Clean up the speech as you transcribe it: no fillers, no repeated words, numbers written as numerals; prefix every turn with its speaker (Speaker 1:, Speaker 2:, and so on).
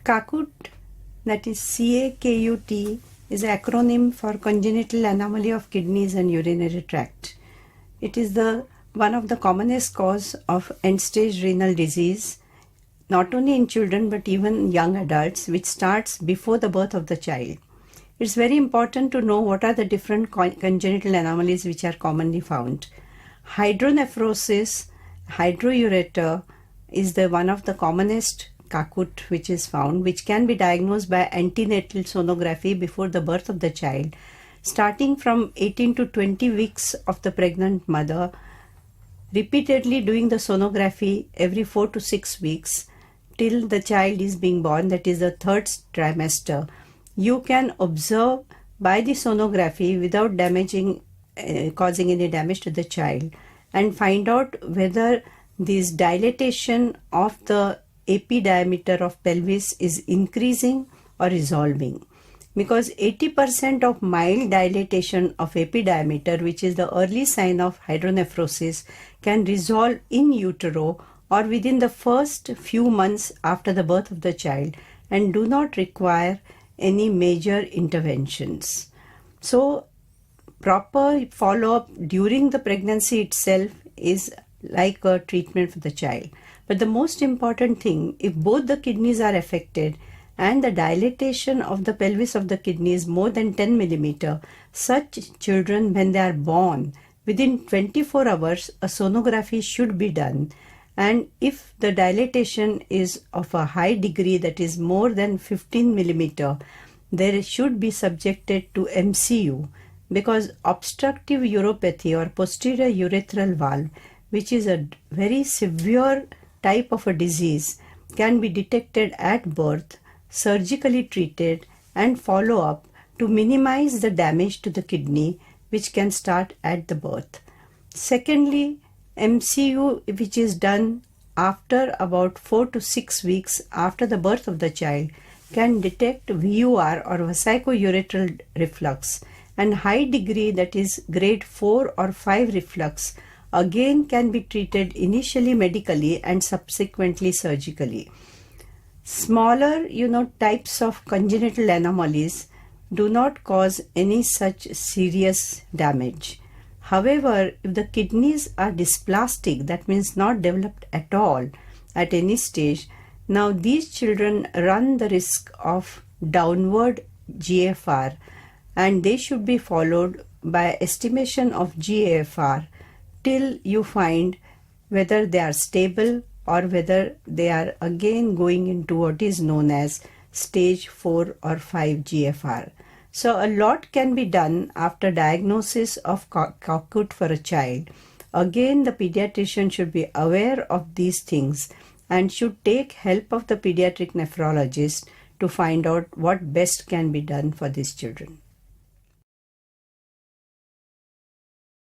Speaker 1: Cakut, that is Cakut, is an acronym for Congenital Anomaly of Kidneys and Urinary Tract. It is one of the commonest cause of end-stage renal disease, not only in children but even young adults, which starts before the birth of the child. It's very important to know what are the different congenital anomalies which are commonly found. Hydronephrosis, hydroureter is one of the commonest Cakut which is found, which can be diagnosed by antenatal sonography before the birth of the child, starting from 18 to 20 weeks of the pregnant mother, repeatedly doing the sonography every 4 to 6 weeks till the child is being born, that is the third trimester. You can observe by the sonography without causing any damage to the child, and find out whether this dilatation of the AP diameter of pelvis is increasing or resolving. Because 80% of mild dilatation of AP diameter, which is the early sign of hydronephrosis, can resolve in utero or within the first few months after the birth of the child and do not require any major interventions. So, proper follow-up during the pregnancy itself is like a treatment for the child. But the most important thing, if both the kidneys are affected and the dilatation of the pelvis of the kidney is more than 10 millimeter, such children, when they are born, within 24 hours, a sonography should be done. And if the dilatation is of a high degree, that is more than 15 millimeter, they should be subjected to MCU, because obstructive uropathy or posterior urethral valve, which is a very severe type of a disease, can be detected at birth, surgically treated, and follow up to minimize the damage to the kidney, which can start at the birth. Secondly, MCU, which is done after about 4 to 6 weeks after the birth of the child, can detect VUR or Vesicoureteral Reflux, and high degree, that is grade 4 or 5 reflux, again can be treated initially medically and subsequently surgically. Smaller, types of congenital anomalies do not cause any such serious damage. However, if the kidneys are dysplastic, that means not developed at all at any stage, now these children run the risk of downward GFR, and they should be followed by estimation of GFR till you find whether they are stable or whether they are again going into what is known as stage 4 or 5 GFR. So a lot can be done after diagnosis of Cakut for a child. Again, the pediatrician should be aware of these things and should take help of the pediatric nephrologist to find out what best can be done for these children.